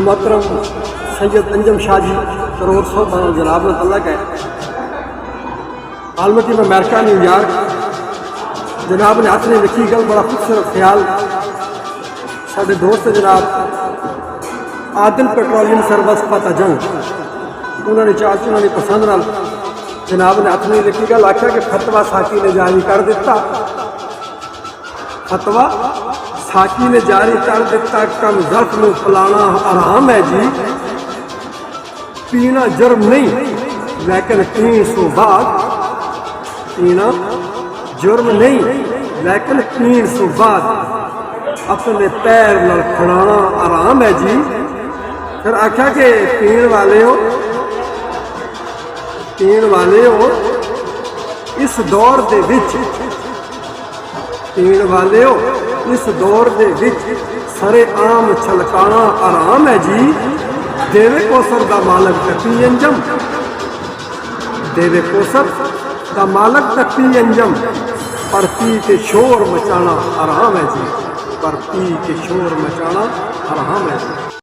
मोहतरम सैयद अंजम शाह जी करोड़ सौ जनाब ने तलक है आलमती में अमेरिका न्यूयॉर्क जनाब ने हाथ ने लिखी गल बड़ा खूबसूरत ख्याल साढ़े दोस्त जनाब आदिल पेट्रोलियम सर्विस पता जंग उन्होंने चाह उन्होंने पसंद नाल जनाब ने हाथ ने लिखी गल आख्या कि फतवा साकी ने जारी कर दिता फतवा साकी ने जारी कर दिता कम जख्म में फलाना आराम है जी पीना जुर्म नहीं लेकिन पीने सो बाद पीना जुर्म नहीं लेकिन पीने सो बाद अपने पैर न खड़ाना आराम है जी। फिर आख्या कि पीण वाले हो इस दौर दे विच पीण वाले हो इस दौर दे विच सरे आम छलकाना आराम है जी। देवे कोसर दा मालक तकी अंजम देवे कोसर दा मालक तकी अंजम पर पी के शोर मचाना आराम है जी पर पी के शोर मचाना आराम है जी।